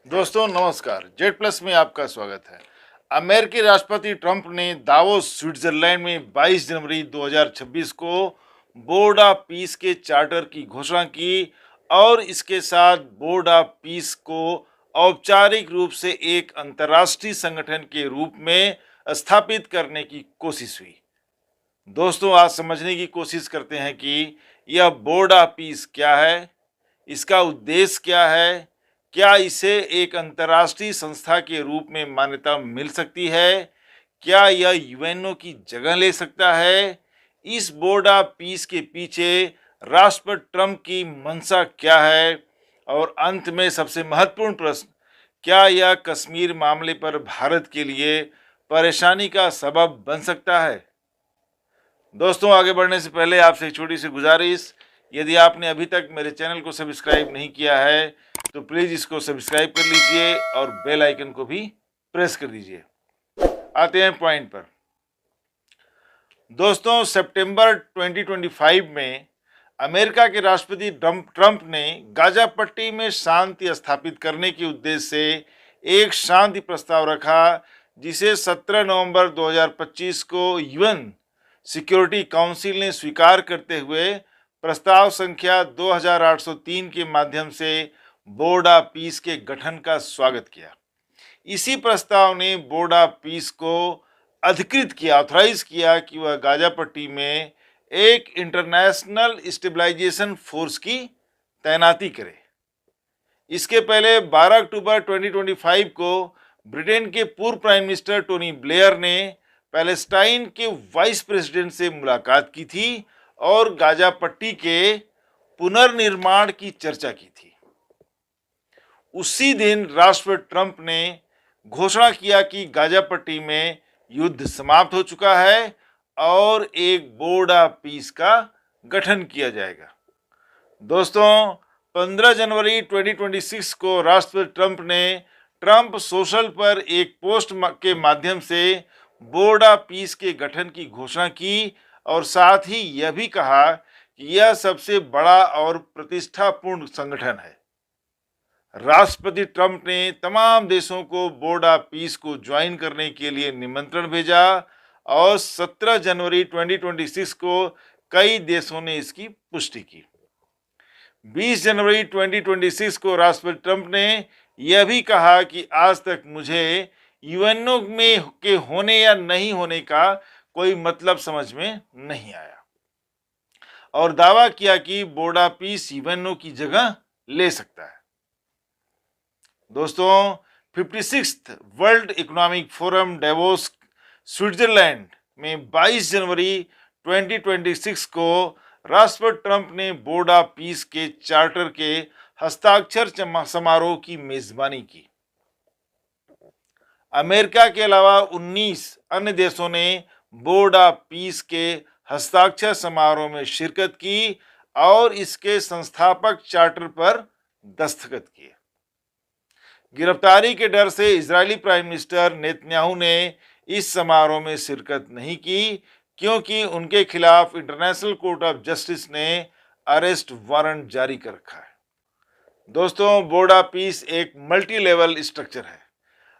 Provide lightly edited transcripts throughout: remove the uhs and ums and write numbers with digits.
दोस्तों नमस्कार, Z plus में आपका स्वागत है। अमेरिकी राष्ट्रपति ट्रंप ने दावोस स्विट्जरलैंड में 22 जनवरी 2026 को बोर्ड ऑफ पीस के चार्टर की घोषणा की और इसके साथ बोर्ड ऑफ पीस को औपचारिक रूप से एक अंतर्राष्ट्रीय संगठन के रूप में स्थापित करने की कोशिश हुई। दोस्तों, आज समझने की कोशिश करते हैं कि यह बोर्ड ऑफ पीस क्या है, इसका उद्देश्य क्या है, क्या इसे एक अंतर्राष्ट्रीय संस्था के रूप में मान्यता मिल सकती है, क्या यह यूएनओ की जगह ले सकता है, इस बोर्ड ऑफ पीस के पीछे राष्ट्रपति ट्रंप की मंशा क्या है, और अंत में सबसे महत्वपूर्ण प्रश्न, क्या यह कश्मीर मामले पर भारत के लिए परेशानी का सबब बन सकता है। दोस्तों, आगे बढ़ने से पहले आपसे एक छोटी सी गुजारिश, यदि आपने अभी तक मेरे चैनल को सब्सक्राइब नहीं किया है तो प्लीज़ इसको सब्सक्राइब कर लीजिए और बेल आइकन को भी प्रेस कर दीजिए। आते हैं पॉइंट पर। दोस्तों, सितंबर 2025 में अमेरिका के राष्ट्रपति ट्रंप ने गाजा पट्टी में शांति स्थापित करने के उद्देश्य से एक शांति प्रस्ताव रखा, जिसे 17 नवंबर 2025 को यूएन सिक्योरिटी काउंसिल ने स्वीकार करते हुए प्रस्ताव संख्या 2803 के माध्यम से बोर्ड ऑफ पीस के गठन का स्वागत किया। इसी प्रस्ताव ने बोर्ड ऑफ पीस को अधिकृत किया, ऑथराइज किया कि वह गाजा पट्टी में एक इंटरनेशनल स्टेबलाइजेशन फोर्स की तैनाती करे। इसके पहले 12 अक्टूबर 2025 को ब्रिटेन के पूर्व प्राइम मिनिस्टर टोनी ब्लेयर ने पैलेस्टाइन के वाइस प्रेसिडेंट से मुलाकात की थी और गाजा पट्टी के पुनर्निर्माण की चर्चा की थी। उसी दिन राष्ट्रपति ट्रंप ने घोषणा किया कि गाजा पट्टी में युद्ध समाप्त हो चुका है और एक बोर्ड ऑफ पीस का गठन किया जाएगा। दोस्तों, 15 जनवरी 2026 को राष्ट्रपति ट्रंप ने ट्रंप सोशल पर एक पोस्ट के माध्यम से बोर्ड ऑफ पीस के गठन की घोषणा की और साथ ही यह भी कहा कि यह सबसे बड़ा और प्रतिष्ठापूर्ण संगठन है। राष्ट्रपति ट्रंप ने तमाम देशों को बोर्ड ऑफ पीस को ज्वाइन करने के लिए निमंत्रण भेजा और 17 जनवरी 2026 को कई देशों ने इसकी पुष्टि की। 20 जनवरी 2026 को राष्ट्रपति ट्रंप ने यह भी कहा कि आज तक मुझे यूएनओ में के होने या नहीं होने का कोई मतलब समझ में नहीं आया और दावा किया कि बोर्ड ऑफ पीस यूएनओ की जगह ले सकता है। दोस्तों, 56th World Economic Forum Davos Switzerland में 22 जनवरी 2026 को राष्ट्रपति ट्रंप ने बोर्ड ऑफ पीस के चार्टर के हस्ताक्षर समारोह की मेजबानी की। अमेरिका के अलावा 19 अन्य देशों ने बोर्ड ऑफ पीस के हस्ताक्षर समारोह में शिरकत की और इसके संस्थापक चार्टर पर दस्तखत किए। गिरफ्तारी के डर से इजरायली प्राइम मिनिस्टर नेतन्याहू ने इस समारोह में शिरकत नहीं की, क्योंकि उनके खिलाफ इंटरनेशनल कोर्ट ऑफ जस्टिस ने अरेस्ट वारंट जारी कर रखा है। दोस्तों, बोर्ड ऑफ पीस एक मल्टी लेवल स्ट्रक्चर है।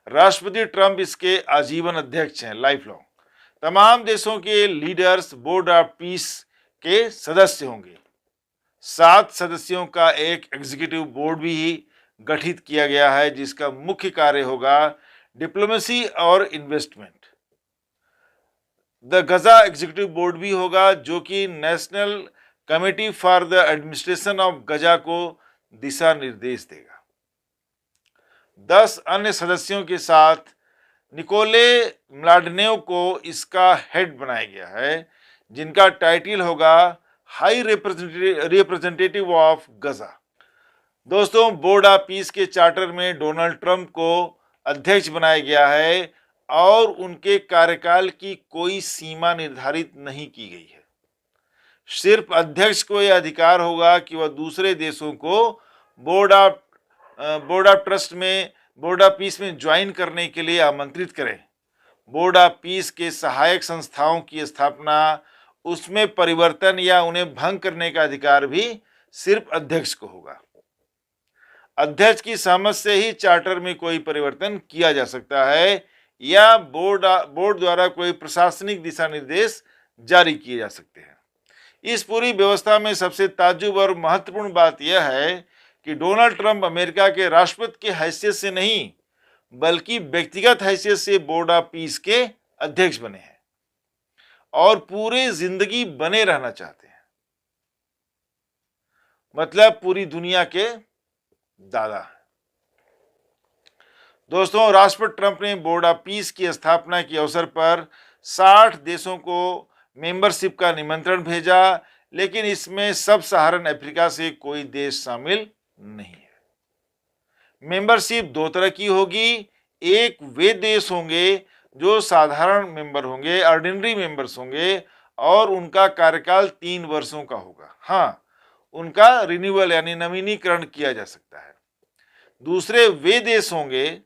राष्ट्रपति ट्रंप इसके आजीवन अध्यक्ष हैं, लाइफ लॉन्ग। तमाम देशों के लीडर्स बोर्ड ऑफ पीस के सदस्य होंगे। 7 सदस्यों का एक एग्जीक्यूटिव बोर्ड भी गठित किया गया है, जिसका मुख्य कार्य होगा डिप्लोमेसी और investment. The Gaza executive board भी होगा, जो कि national committee for the administration of Gaza को दिशा निर्देश देगा। 10 अन्य सदस्यों के साथ निकोले म्लाडनेव को इसका हेड बनाया गया है, जिनका टाइटल होगा हाई रिप्रेजेंटेटिव ऑफ गजा। दोस्तों, बोर्ड ऑफ पीस के चार्टर में डोनाल्ड ट्रंप को अध्यक्ष बनाया गया है और उनके कार्यकाल की कोई सीमा निर्धारित नहीं की गई है। सिर्फ अध्यक्ष को यह अधिकार होगा कि वह दूसरे देशों को बोर्ड ऑफ पीस में ज्वाइन करने के लिए आमंत्रित करें। बोर्ड ऑफ पीस के सहायक संस्थाओं की स्थापना, उसमें परिवर्तन या उन्हें भंग करने का अधिकार भी सिर्फ अध्यक्ष को होगा। अध्यक्ष की सहमति से ही चार्टर में कोई परिवर्तन किया जा सकता है या बोर्ड द्वारा कोई प्रशासनिक दिशा निर्देश जारी किए जा सकते हैं। इस पूरी व्यवस्था में सबसे ताज्जुब और महत्वपूर्ण बात यह है कि डोनाल्ड ट्रंप अमेरिका के राष्ट्रपति की हैसियत से नहीं बल्कि व्यक्तिगत हैसियत से बोर्ड ऑफ पीस के अध्यक्ष बने हैं और पूरी जिंदगी बने रहना चाहते हैं। मतलब पूरी दुनिया के दादा हैं। दोस्तों, राष्ट्रपति ट्रंप ने बोर्ड ऑफ पीस की स्थापना के अवसर पर 60 देशों को मेंबरशिप का निमंत्रण भेजा, लेकिन इसमें सब सहारन अफ्रीका से कोई देश शामिल नहीं है। मेंबरशिप दो तरह की होगी। एक वे देश होंगे जो साधारण मेंबर होंगे, ऑर्डिनरी मेंबर्स होंगे और उनका कार्यकाल 3 वर्षों का होगा। हाँ, उनका रिन्यूअल यानी नवीनीकरण किया जा सकता है। दूसरे वे देश होंगे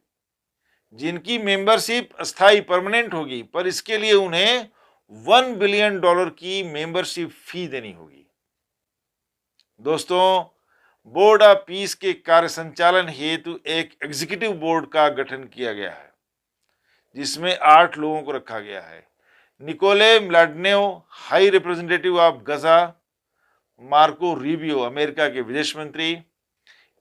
जिनकी मेंबरशिप अस्थायी परमानेंट होगी, पर इसके लिए उन्हें $1 बिलियन की मेंबरशिप फी देनी होगी। दोस्तों, बोर्ड ऑफ पीस के कार्य संचालन हेतु एक एग्जीक्यूटिव बोर्ड का गठन किया गया है जिसमें 8 लोगों को रखा गया है। Nickolay Mladenov, high representative of Gaza, Marco Rubio, America के विदेश मंत्री,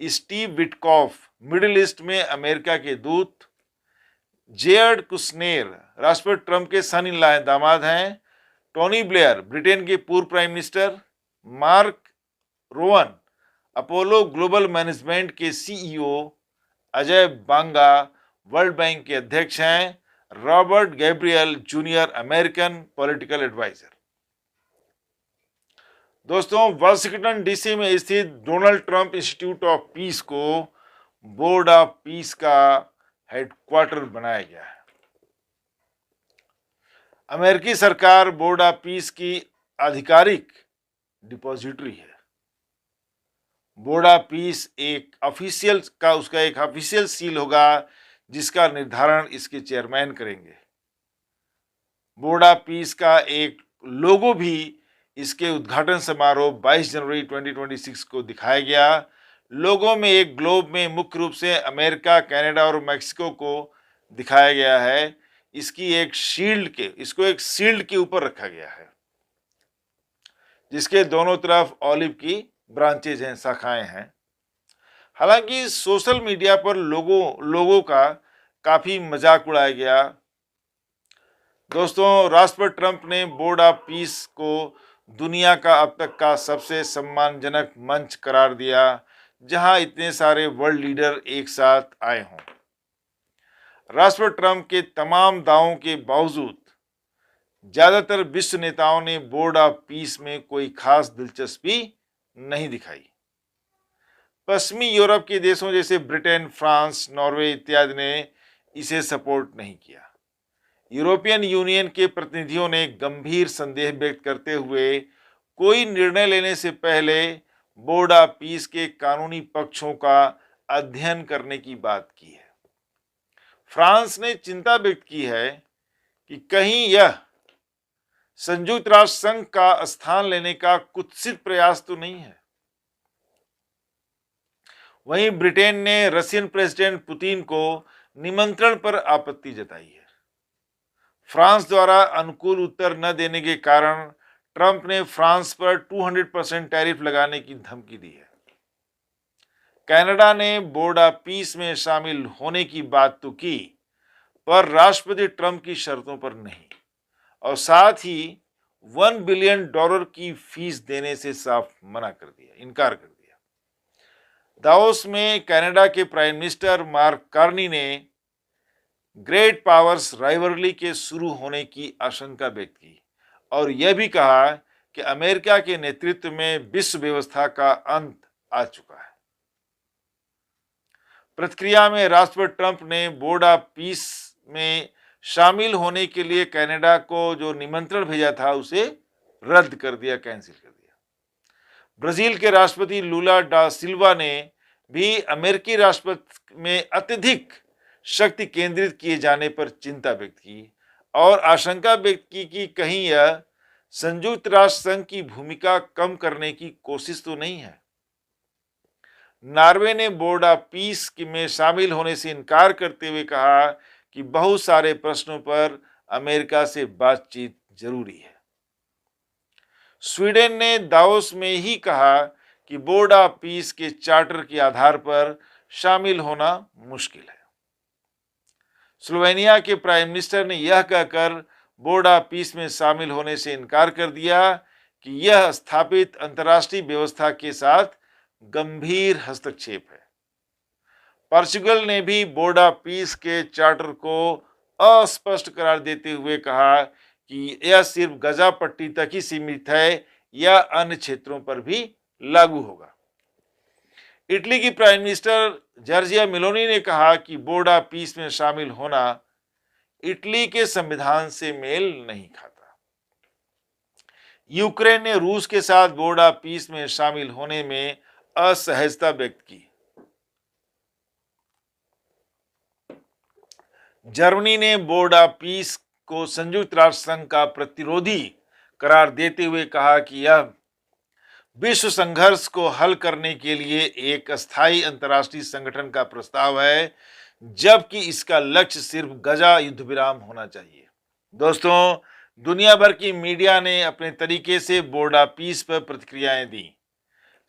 स्टीव विटकॉफ, मिडिल ईस्ट में अमेरिका के दूत, जेयर्ड कुशनेर, राष्ट्रपति ट्रंप के सन इन लॉ दामाद हैं, टोनी ब्लेयर, ब्रिटेन के पूर्व prime minister, Marc Rowan, Apollo Global Management के CEO, Ajay Banga, World Bank के अध्यक्ष हैं, Robert Gabriel Junior, American political adviser. दोस्तों, वाशिंगटन डीसी में स्थित Donald Trump Institute of Peace को बोर्ड ऑफ पीस का हेडक्वार्टर बनाया गया है। अमेरिकी सरकार बोर्ड ऑफ पीस की आधिकारिक डिपॉजिटरी है। बोर्ड ऑफ पीस उसका एक ऑफिशियल सील होगा जिसका निर्धारण इसके चेयरमैन करेंगे। बोर्ड ऑफ पीस का एक लोगो भी इसके उद्घाटन समारोह 22 जनवरी 2026 को दिखाया गया। लोगो में एक ग्लोब में मुख्य रूप से अमेरिका, कनाडा और मैक्सिको को दिखाया गया है। इसको एक शील्ड के ऊपर रखा गया है जिसके दोनों तरफ ऑलिव की ब्रांचेज हैं, शाखाएं हैं। हालांकि सोशल मीडिया पर लोगों का काफी मजाक उड़ाया गया। दोस्तों, राष्ट्रपति ट्रंप ने बोर्ड ऑफ पीस को दुनिया का अब तक का सबसे सम्मानजनक मंच करार दिया जहां इतने सारे वर्ल्ड लीडर एक साथ आए हों। राष्ट्रपति ट्रंप के तमाम दावों के बावजूद ज्यादातर विश्व नेताओं ने बोर्ड ऑफ पीस में कोई खास दिलचस्पी नहीं दिखाई। पश्चिमी यूरोप के देशों जैसे ब्रिटेन, फ्रांस, नॉर्वे इत्यादि ने इसे सपोर्ट नहीं किया। यूरोपियन यूनियन के प्रतिनिधियों ने गंभीर संदेह व्यक्त करते हुए कोई निर्णय लेने से पहले बोर्ड ऑफ पीस के कानूनी पक्षों का अध्ययन करने की बात की है। फ्रांस ने चिंता व्यक्त की है कि कहीं यह संयुक्त राष्ट्र संघ का स्थान लेने का कुत्सित प्रयास तो नहीं है। वहीं ब्रिटेन ने रशियन प्रेसिडेंट पुतिन को निमंत्रण पर आपत्ति जताई है। फ्रांस द्वारा अनुकूल उत्तर न देने के कारण ट्रंप ने फ्रांस पर 200% टैरिफ लगाने की धमकी दी है। कनाडा ने बोर्ड ऑफ पीस में शामिल होने की बात तो की, पर राष्ट्रपति ट्रंप की शर्तों पर नहीं, और साथ ही $1 बिलियन की फीस देने से साफ इनकार कर दिया। दावोस में कनाडा के प्राइम मिनिस्टर मार्क कार्नी ने ग्रेट पावर्स राइवलरी के शुरू होने की आशंका व्यक्त की और यह भी कहा कि अमेरिका के नेतृत्व में विश्व व्यवस्था का अंत आ चुका है। प्रतिक्रिया में राष्ट्रपति ट्रंप ने बोर्ड ऑफ पीस में शामिल होने के लिए कनाडा को जो निमंत्रण भेजा था उसे रद्द कर दिया, कैंसिल कर दिया। ब्राजील के राष्ट्रपति लूला डा सिल्वा ने भी अमेरिकी राष्ट्रपति में अत्यधिक शक्ति केंद्रित किए जाने पर चिंता व्यक्त की और आशंका व्यक्त की कि कहीं यह संयुक्त राष्ट्र संघ की भूमिका कम करने की कोशिश तो नहीं है। नॉर्वे ने बोर्ड ऑफ पीस में शामिल होने से इनकार करते हुए कहा कि बहुत सारे प्रश्नों पर अमेरिका से बातचीत जरूरी है। स्वीडन ने दावोस में ही कहा कि बोर्ड ऑफ पीस के चार्टर के आधार पर शामिल होना मुश्किल है। स्लोवेनिया के प्राइम मिनिस्टर ने यह कहकर बोर्ड ऑफ पीस में शामिल होने से इनकार कर दिया कि यह स्थापित अंतर्राष्ट्रीय व्यवस्था के साथ गंभीर हस्तक्षेप है। पोर्चुगल ने भी बोर्ड ऑफ पीस के चार्टर को अस्पष्ट करार देते हुए कहा कि यह सिर्फ गजा पट्टी तक ही सीमित है या अन्य क्षेत्रों पर भी लागू होगा। इटली की प्राइम मिनिस्टर जॉर्जिया मेलोनी ने कहा कि बोर्ड ऑफ पीस में शामिल होना इटली के संविधान से मेल नहीं खाता। यूक्रेन ने रूस के साथ बोर्ड ऑफ पीस में शामिल होने में असहजता व्यक्त की। जर्मनी ने बोर्ड ऑफ पीस को संयुक्त राष्ट्र संघ का प्रतिरोधी करार देते हुए कहा कि यह विश्व संघर्ष को हल करने के लिए एक अस्थायी अंतर्राष्ट्रीय संगठन का प्रस्ताव है, जबकि इसका लक्ष्य सिर्फ गजा युद्ध विराम होना चाहिए। दोस्तों, दुनिया भर की मीडिया ने अपने तरीके से बोर्ड ऑफ पीस पर प्रतिक्रियाएं दी।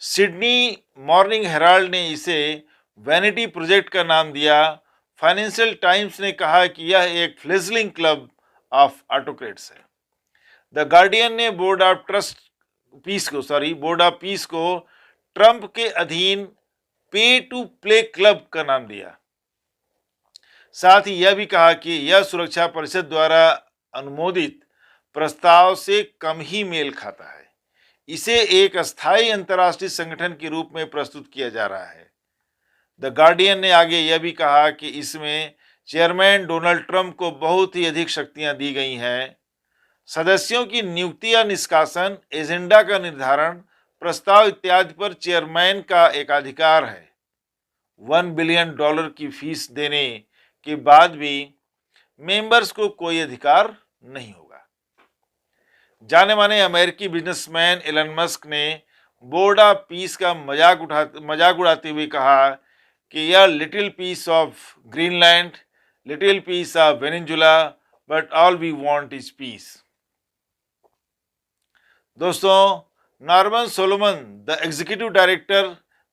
सिडनी मॉर्निंग हेराल्ड ने इसे वैनिटी प्रोजेक्ट का नाम दिया। फाइनेंशियल टाइम्स ने कहा कि यह एक फ्लेजलिंग क्लब ऑफ ऑटोक्रेट्स है। द गार्डियन ने बोर्ड ऑफ पीस को ट्रंप के अधीन पे टू प्ले क्लब का नाम दिया। साथ ही यह भी कहा कि यह सुरक्षा परिषद द्वारा अनुमोदित प्रस्ताव से कम ही मेल खाता है। इसे एक अस्थायी अंतर्राष्ट्रीय संगठन के रूप में प्रस्तुत किया जा रहा है। द गार्डियन ने आगे यह भी कहा कि इसमें चेयरमैन डोनाल्ड ट्रंप को बहुत ही अधिक शक्तियां दी गई हैं। सदस्यों की नियुक्ति या निष्कासन, एजेंडा का निर्धारण, प्रस्ताव इत्यादि पर चेयरमैन का एकाधिकार है। $1 बिलियन की फीस देने के बाद भी मेंबर्स को कोई अधिकार नहीं होगा। जाने माने अमेरिकी बिजनेसमैन एलन मस्क ने बोर्ड ऑफ पीस का मजाक उड़ाते हुए कहा कि यह little piece of Greenland, little piece of Venezuela, but all we want is peace. दोस्तों, Norman Solomon, the executive director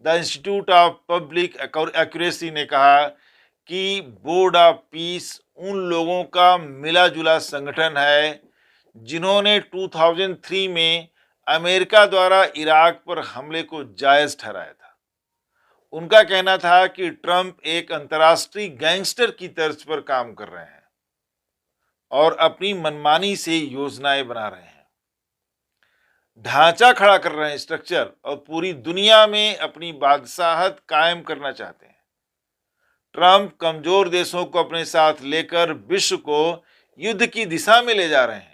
the institute of public accuracy ने कहा कि बोर्ड ऑफ पीस उन लोगों का मिला जुला संगठन है जिन्होंने 2003 में अमेरिका द्वारा इराक पर हमले को जायज ठहराया था। उनका कहना था कि ट्रंप एक अंतर्राष्ट्रीय गैंगस्टर की तर्ज पर काम कर रहे हैं और अपनी मनमानी से योजनाएं बना रहे हैं, ढांचा खड़ा कर रहे हैं, स्ट्रक्चर, और पूरी दुनिया में अपनी बादशाहत कायम करना चाहते हैं। ट्रंप कमजोर देशों को अपने साथ लेकर विश्व को युद्ध की दिशा में ले जा रहे हैं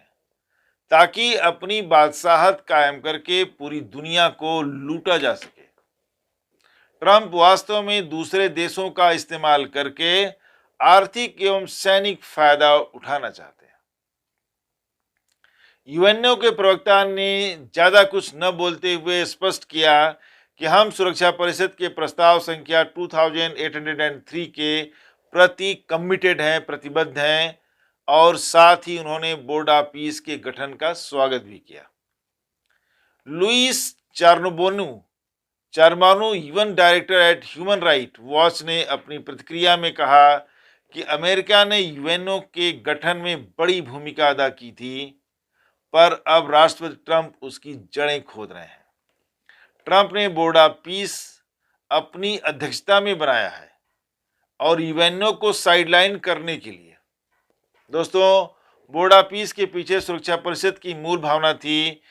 ताकि अपनी बादशाहत कायम करके पूरी दुनिया को लूटा जा सके। ट्रंप वास्तव में दूसरे देशों का इस्तेमाल करके आर्थिक एवं सैनिक फायदा उठाना चाहते हैं। यूएनओ के प्रवक्ता ने ज्यादा कुछ न बोलते हुए स्पष्ट किया कि हम सुरक्षा परिषद के प्रस्ताव संख्या 2803 के प्रति कमिटेड हैं, प्रतिबद्ध हैं, और साथ ही उन्होंने बोर्ड ऑफ पीस के गठन का स्वागत भी किया। Louis Charbonneau, UN director at human right watch ने अपनी प्रतिक्रिया में कहा कि अमेरिका ने यूएनओ के गठन में बड़ी भूमिका अदा की थी, पर अब राष्ट्रपति ट्रंप उसकी जड़ें खोद रहे हैं। ट्रंप ने बोर्ड ऑफ पीस अपनी अध्यक्षता में बनाया है और यूएनओ को साइडलाइन करने के लिए। दोस्तों, बोर्ड ऑफ पीस के पीछे सुरक्षा परिषद की मूल भावना थी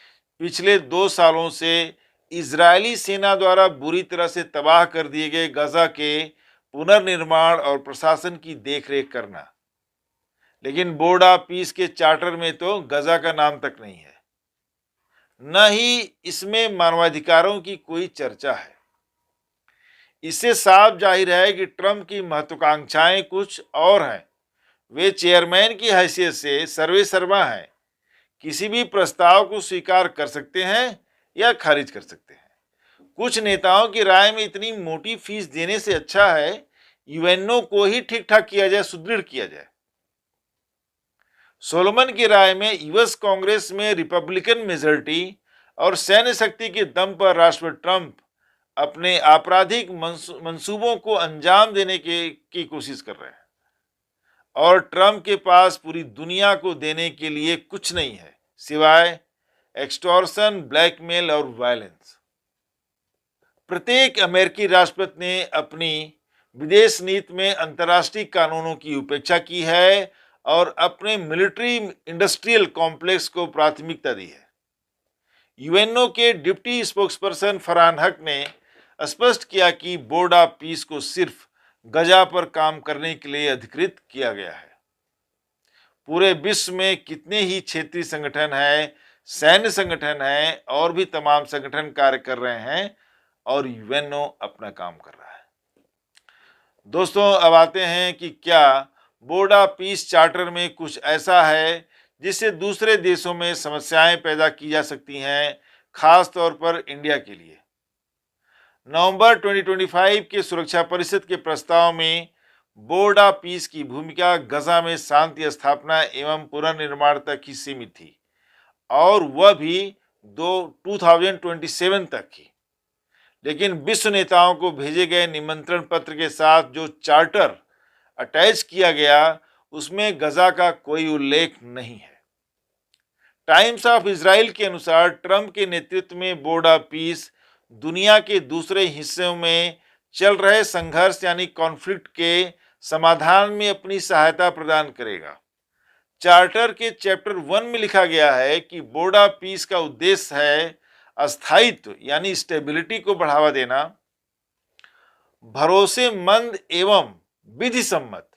पिछले 2 सालों से इजरायली सेना द्वारा बुरी तरह से तबाह कर दिए गए गजा के पुनर्निर्माण और प्रशासन की देखरेख करना। लेकिन बोर्ड ऑफ पीस के चार्टर में तो गजा का नाम तक नहीं है, न ही इसमें मानवाधिकारों की कोई चर्चा है। इससे साफ जाहिर है कि ट्रंप की महत्वाकांक्षाएं कुछ और हैं। वे चेयरमैन की हैसियत से सर्वेसर्वा हैं, किसी भी प्रस्ताव को स्वीकार कर सकते हैं या खारिज कर सकते हैं। कुछ नेताओं की राय में इतनी मोटी फीस देने से अच्छा है यूएनओ को ही ठीक ठाक किया जाए, सुदृढ़ किया जाए। सोलोमन की राय में यूएस कांग्रेस में रिपब्लिकन मेजॉरिटी और सैन्य शक्ति के दम पर राष्ट्रपति ट्रंप अपने आपराधिक मंसूबों को अंजाम देने की कोशिश कर रहे हैं और ट्रंप के पास पूरी दुनिया को देने के लिए कुछ नहीं है सिवाय एक्सटॉर्शन, ब्लैकमेल और वायलेंस। प्रत्येक अमेरिकी राष्ट्रपति ने अपनी विदेश नीति में अंतर्राष्ट्रीय कानूनों की उपेक्षा की है और अपने मिलिट्री इंडस्ट्रियल कॉम्प्लेक्स को प्राथमिकता दी है। यूएनओ के डिप्टी स्पोक्सपर्सन फरहान हक ने स्पष्ट किया कि बोर्ड ऑफ पीस को सिर्फ गजा पर काम करने के लिए अधिकृत किया गया है। पूरे विश्व में कितने ही क्षेत्रीय संगठन हैं, सैन्य संगठन हैं और भी तमाम संगठन कार्य कर रहे हैं और यूएनओ अपना काम कर रहा है। दोस्तों, अब आते हैं कि क्या बोर्ड ऑफ पीस चार्टर में कुछ ऐसा है जिससे दूसरे देशों में समस्याएं पैदा की जा सकती हैं, खास तौर पर इंडिया के लिए। नवंबर 2025 के सुरक्षा परिषद के प्रस्ताव में बोर्ड ऑफ पीस की भूमिका गजा में शांति स्थापना एवं पुनर्निर्माण तक ही सीमित थी और वह भी 2027 तक ही। लेकिन विश्व नेताओं को भेजे गए निमंत्रण पत्र के साथ जो चार्टर अटैच किया गया उसमें गजा का कोई उल्लेख नहीं है। टाइम्स ऑफ इजराइल के अनुसार ट्रंप के नेतृत्व में बोर्ड ऑफ पीस दुनिया के दूसरे हिस्सों में चल रहे संघर्ष यानी कॉन्फ्लिक्ट के समाधान में अपनी सहायता प्रदान करेगा। चार्टर के चैप्टर 1 में लिखा गया है कि बोर्ड ऑफ पीस का उद्देश्य है अस्थायित्व यानी स्टेबिलिटी को बढ़ावा देना, भरोसेमंद एवं विधि सम्मत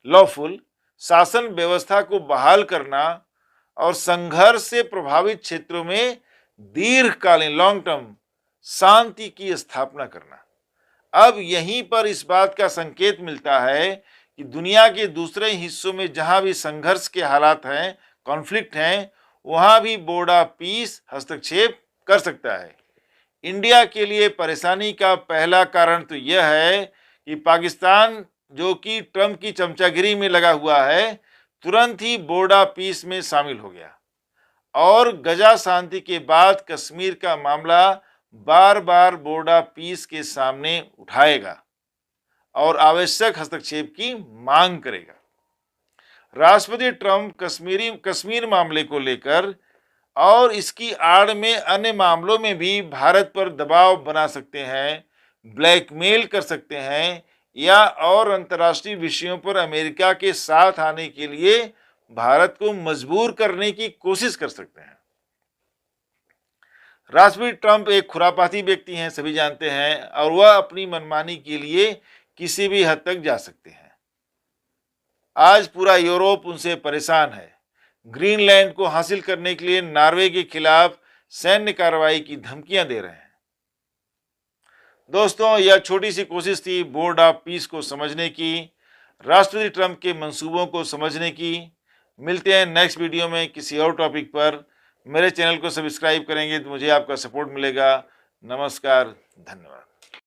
लॉफुल शासन व्यवस्था को बहाल करना और संघर्ष से प्रभावित क्षेत्रों में दीर्घकालीन लॉन्ग टर्म शांति की स्थापना करना। अब यहीं पर इस बात का संकेत मिलता है कि दुनिया के दूसरे हिस्सों में जहां भी संघर्ष के हालात हैं, कॉन्फ्लिक्ट हैं, वहां भी बोर्ड ऑफ पीस हस्तक्षेप कर सकता है। इंडिया के लिए परेशानी का पहला कारण तो यह है कि पाकिस्तान, जो कि ट्रंप की चमचागिरी में लगा हुआ है, तुरंत ही बोर्ड ऑफ पीस में शामिल हो गया और गजा शांति के बाद कश्मीर का मामला बार बार बोर्ड ऑफ पीस के सामने उठाएगा और आवश्यक हस्तक्षेप की मांग करेगा। राष्ट्रपति ट्रंप कश्मीर मामले को लेकर और इसकी आड़ में अन्य मामलों में भी भारत पर दबाव बना सकते हैं, ब्लैकमेल कर सकते हैं या और अंतर्राष्ट्रीय विषयों पर अमेरिका के साथ आने के लिए भारत को मजबूर करने की कोशिश कर सकते हैं। राष्ट्रपति ट्रंप एक खुरापाती व्यक्ति हैं, सभी जानते हैं, और वह अपनी मनमानी के लिए किसी भी हद तक जा सकते हैं। आज पूरा यूरोप उनसे परेशान है। ग्रीनलैंड को हासिल करने के लिए नॉर्वे के खिलाफ सैन्य कार्रवाई की धमकियां दे रहे हैं। दोस्तों, यह छोटी सी कोशिश थी बोर्ड ऑफ पीस को समझने की, राष्ट्रपति ट्रंप के मंसूबों को समझने की। मिलते हैं नेक्स्ट वीडियो में किसी और टॉपिक पर। मेरे चैनल को सब्सक्राइब करेंगे तो मुझे आपका सपोर्ट मिलेगा। नमस्कार, धन्यवाद।